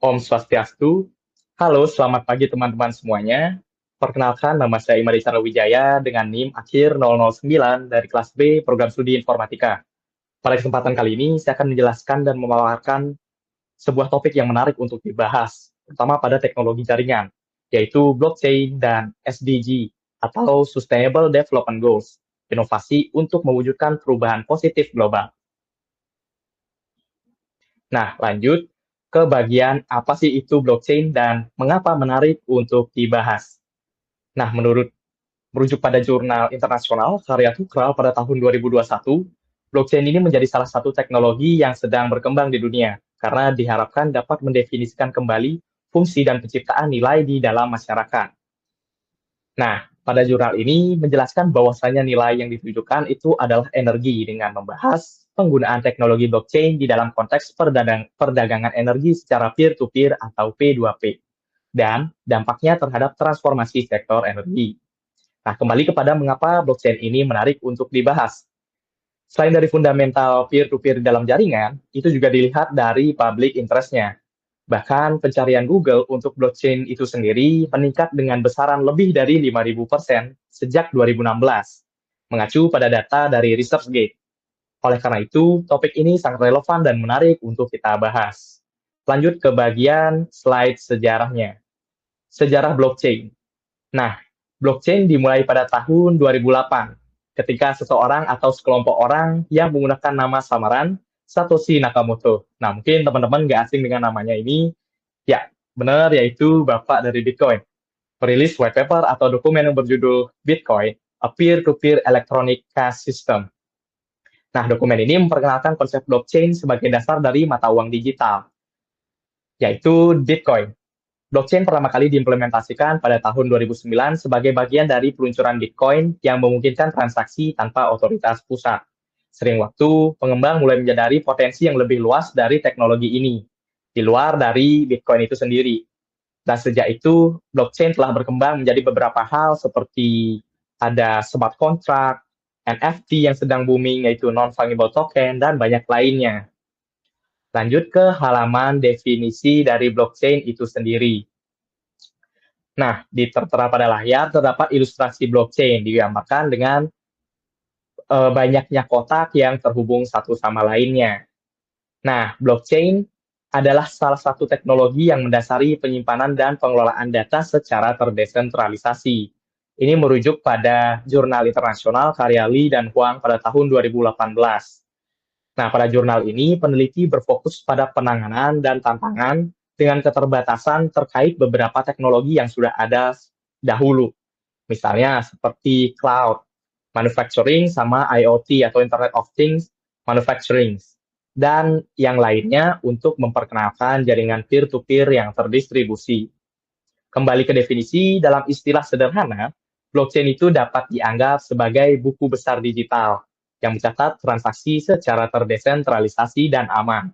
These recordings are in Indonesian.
Om Swastiastu. Halo, selamat pagi teman-teman semuanya. Perkenalkan, nama saya Imadi Wijaya dengan NIM akhir 009 dari kelas B Program Studi Informatika. Pada kesempatan kali ini, saya akan menjelaskan dan memaparkan sebuah topik yang menarik untuk dibahas, terutama pada teknologi jaringan, yaitu blockchain dan SDG atau Sustainable Development Goals, inovasi untuk mewujudkan perubahan positif global. Nah, lanjut ke bagian apa sih itu blockchain dan mengapa menarik untuk dibahas. Nah, merujuk pada jurnal internasional Karya Tukral pada tahun 2021, blockchain ini menjadi salah satu teknologi yang sedang berkembang di dunia karena diharapkan dapat mendefinisikan kembali fungsi dan penciptaan nilai di dalam masyarakat. Nah, pada jurnal ini menjelaskan bahwasanya nilai yang ditujukan itu adalah energi dengan membahas penggunaan teknologi blockchain di dalam konteks perdagangan energi secara peer-to-peer atau P2P dan dampaknya terhadap transformasi sektor energi. Nah, kembali kepada mengapa blockchain ini menarik untuk dibahas. Selain dari fundamental peer-to-peer dalam jaringan, itu juga dilihat dari public interest-nya. Bahkan pencarian Google untuk blockchain itu sendiri meningkat dengan besaran lebih dari 5.000% sejak 2016, mengacu pada data dari ResearchGate. Oleh karena itu, topik ini sangat relevan dan menarik untuk kita bahas. Lanjut ke bagian slide sejarahnya. Sejarah blockchain. Nah, blockchain dimulai pada tahun 2008 ketika seseorang atau sekelompok orang yang menggunakan nama samaran Satoshi Nakamoto. Nah, mungkin teman-teman nggak asing dengan namanya ini. Ya, benar, yaitu Bapak dari Bitcoin. Merilis white paper atau dokumen yang berjudul Bitcoin, a Peer-to-Peer Electronic Cash System. Nah, dokumen ini memperkenalkan konsep blockchain sebagai dasar dari mata uang digital, yaitu Bitcoin. Blockchain pertama kali diimplementasikan pada tahun 2009 sebagai bagian dari peluncuran Bitcoin yang memungkinkan transaksi tanpa otoritas pusat. Sering waktu, pengembang mulai menyadari potensi yang lebih luas dari teknologi ini, di luar dari Bitcoin itu sendiri. Dan sejak itu, blockchain telah berkembang menjadi beberapa hal seperti ada smart contract, NFT yang sedang booming yaitu non-fungible token, dan banyak lainnya. Lanjut ke halaman definisi dari blockchain itu sendiri. Nah, tertera pada layar terdapat ilustrasi blockchain digambarkan dengan banyaknya kotak yang terhubung satu sama lainnya. Nah, blockchain adalah salah satu teknologi yang mendasari penyimpanan dan pengelolaan data secara terdesentralisasi. Ini merujuk pada jurnal internasional karya Li dan Huang pada tahun 2018. Nah, pada jurnal ini, peneliti berfokus pada penanganan dan tantangan dengan keterbatasan terkait beberapa teknologi yang sudah ada dahulu. Misalnya seperti cloud, manufacturing, sama IoT atau Internet of Things manufacturing. Dan yang lainnya untuk memperkenalkan jaringan peer-to-peer yang terdistribusi. Kembali ke definisi, dalam istilah sederhana, blockchain itu dapat dianggap sebagai buku besar digital yang mencatat transaksi secara terdesentralisasi dan aman.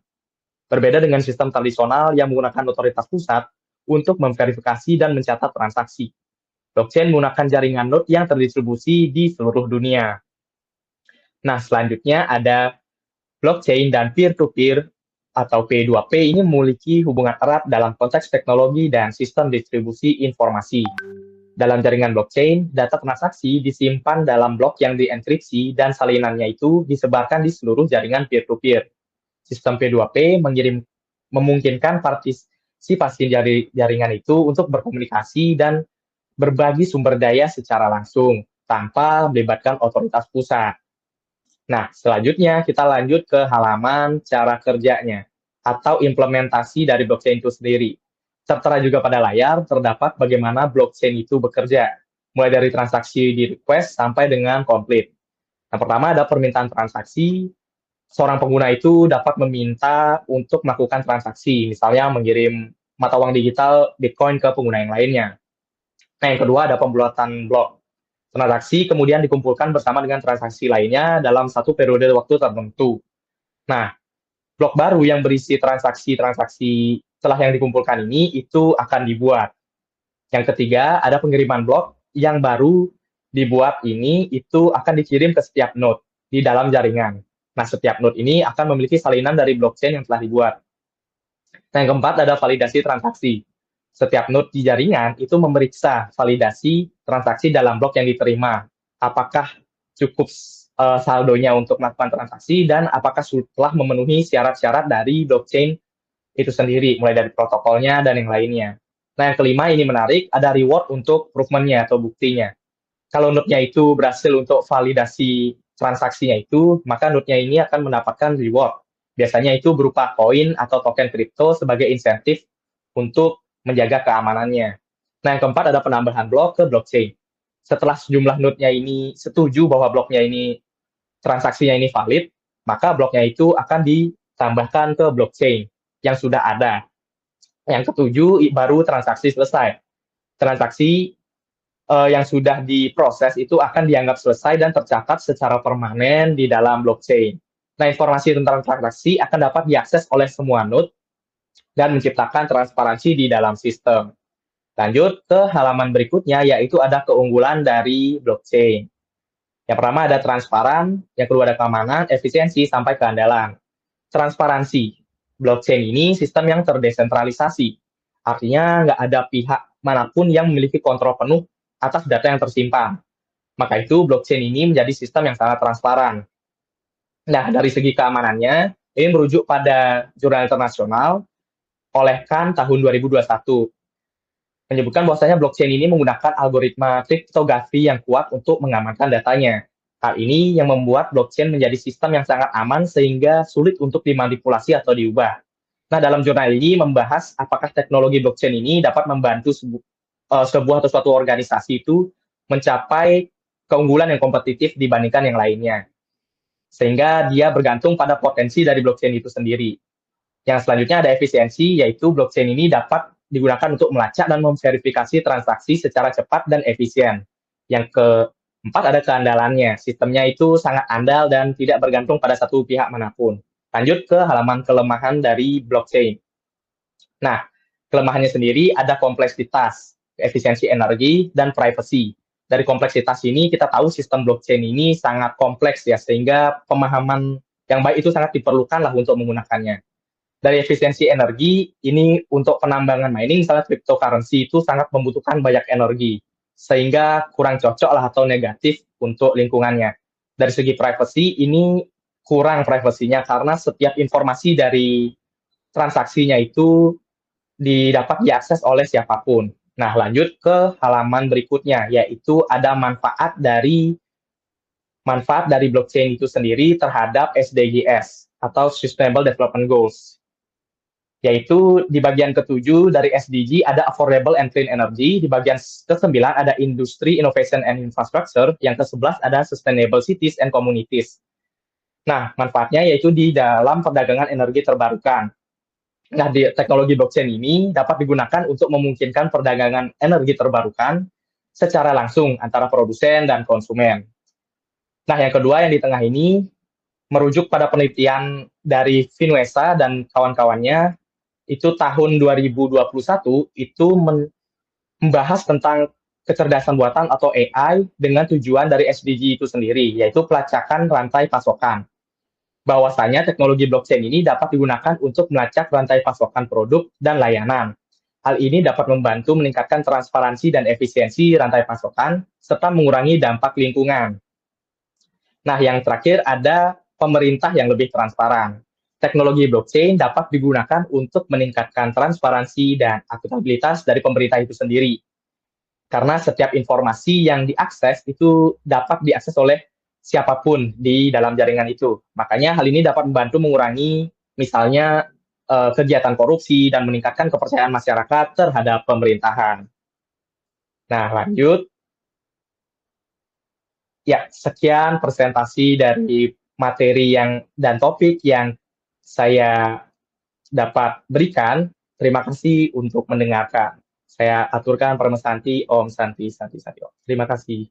Berbeda dengan sistem tradisional yang menggunakan otoritas pusat untuk memverifikasi dan mencatat transaksi. Blockchain menggunakan jaringan node yang terdistribusi di seluruh dunia. Nah, selanjutnya ada blockchain dan peer-to-peer atau P2P ini memiliki hubungan erat dalam konteks teknologi dan sistem distribusi informasi. Dalam jaringan blockchain, data transaksi disimpan dalam blok yang dienkripsi dan salinannya itu disebarkan di seluruh jaringan peer-to-peer. Sistem P2P memungkinkan partisipasi jaringan itu untuk berkomunikasi dan berbagi sumber daya secara langsung tanpa melibatkan otoritas pusat. Nah, selanjutnya kita lanjut ke halaman cara kerjanya atau implementasi dari blockchain itu sendiri. Tertera juga pada layar terdapat bagaimana blockchain itu bekerja, mulai dari transaksi di request sampai dengan complete. Nah, pertama ada permintaan transaksi. Seorang pengguna itu dapat meminta untuk melakukan transaksi, misalnya mengirim mata uang digital Bitcoin ke pengguna yang lainnya. Nah, yang kedua ada pembuatan blok. Transaksi kemudian dikumpulkan bersama dengan transaksi lainnya dalam satu periode waktu tertentu. Nah, blok baru yang berisi transaksi-transaksi setelah yang dikumpulkan ini itu akan dibuat. Yang ketiga, ada pengiriman blok yang baru dibuat ini itu akan dikirim ke setiap node di dalam jaringan. Nah, setiap node ini akan memiliki salinan dari blockchain yang telah dibuat. Nah, yang keempat ada validasi transaksi. Setiap node di jaringan itu memeriksa validasi transaksi dalam blok yang diterima. Apakah cukup saldonya untuk melakukan transaksi dan apakah telah memenuhi syarat-syarat dari blockchain itu sendiri, mulai dari protokolnya dan yang lainnya. Nah, yang kelima ini menarik, ada reward untuk proofment-nya atau buktinya. Kalau node-nya itu berhasil untuk validasi transaksinya itu, maka node-nya ini akan mendapatkan reward. Biasanya itu berupa koin atau token kripto sebagai insentif untuk menjaga keamanannya. Nah, yang keempat ada penambahan blok ke blockchain. Setelah sejumlah node-nya ini setuju bahwa bloknya ini transaksinya ini valid, maka bloknya itu akan ditambahkan ke blockchain yang sudah ada. Yang ketujuh baru transaksi selesai. Transaksi yang sudah diproses itu akan dianggap selesai dan tercatat secara permanen di dalam blockchain. Nah, informasi tentang transaksi akan dapat diakses oleh semua node dan menciptakan transparansi di dalam sistem. Lanjut ke halaman berikutnya, yaitu ada keunggulan dari blockchain. Yang pertama ada transparan, yang kedua ada keamanan, efisiensi, sampai keandalan. Transparansi. Blockchain ini sistem yang terdesentralisasi. Artinya nggak ada pihak manapun yang memiliki kontrol penuh atas data yang tersimpan. Maka itu blockchain ini menjadi sistem yang sangat transparan. Nah, dari segi keamanannya, ini merujuk pada jurnal internasional oleh Khan tahun 2021. Menyebutkan bahwasanya blockchain ini menggunakan algoritma kriptografi yang kuat untuk mengamankan datanya. Hal ini yang membuat blockchain menjadi sistem yang sangat aman sehingga sulit untuk dimanipulasi atau diubah. Nah, dalam jurnal ini membahas apakah teknologi blockchain ini dapat membantu sebuah atau suatu organisasi itu mencapai keunggulan yang kompetitif dibandingkan yang lainnya. Sehingga dia bergantung pada potensi dari blockchain itu sendiri. Yang selanjutnya ada efisiensi, yaitu blockchain ini dapat digunakan untuk melacak dan memverifikasi transaksi secara cepat dan efisien. Yang keempat ada keandalannya. Sistemnya itu sangat andal dan tidak bergantung pada satu pihak manapun. Lanjut ke halaman kelemahan dari blockchain. Nah, kelemahannya sendiri ada kompleksitas, efisiensi energi, dan privacy. Dari kompleksitas ini kita tahu sistem blockchain ini sangat kompleks ya, sehingga pemahaman yang baik itu sangat diperlukan lah untuk menggunakannya. Dari efisiensi energi, ini untuk penambangan mining, misalnya cryptocurrency itu sangat membutuhkan banyak energi, sehingga kurang cocok lah atau negatif untuk lingkungannya. Dari segi privacy, ini kurang privasinya karena setiap informasi dari transaksinya itu didapat diakses oleh siapapun. Nah, lanjut ke halaman berikutnya, yaitu ada manfaat dari blockchain itu sendiri terhadap SDGs atau Sustainable Development Goals. Yaitu di bagian ke-7 dari SDG ada Affordable and Clean Energy, di bagian ke-9 ada Industry, Innovation and Infrastructure, yang ke-11 ada Sustainable Cities and Communities. Nah, manfaatnya yaitu di dalam perdagangan energi terbarukan. Nah, di teknologi blockchain ini dapat digunakan untuk memungkinkan perdagangan energi terbarukan secara langsung antara produsen dan konsumen. Nah, yang kedua yang di tengah ini merujuk pada penelitian dari Finuesa dan kawan-kawannya, itu tahun 2021 itu membahas tentang kecerdasan buatan atau AI dengan tujuan dari SDG itu sendiri, yaitu pelacakan rantai pasokan. Bahwasanya teknologi blockchain ini dapat digunakan untuk melacak rantai pasokan produk dan layanan. Hal ini dapat membantu meningkatkan transparansi dan efisiensi rantai pasokan, serta mengurangi dampak lingkungan. Nah, yang terakhir ada pemerintah yang lebih transparan. Teknologi blockchain dapat digunakan untuk meningkatkan transparansi dan akuntabilitas dari pemerintah itu sendiri. Karena setiap informasi yang diakses itu dapat diakses oleh siapapun di dalam jaringan itu. Makanya hal ini dapat membantu mengurangi misalnya kegiatan korupsi dan meningkatkan kepercayaan masyarakat terhadap pemerintahan. Nah, lanjut. Ya, sekian presentasi dari materi dan topik yang saya dapat berikan. Terima kasih untuk mendengarkan. Saya aturkan Parmesanti, Om Santi Santi Santi Om. Terima kasih.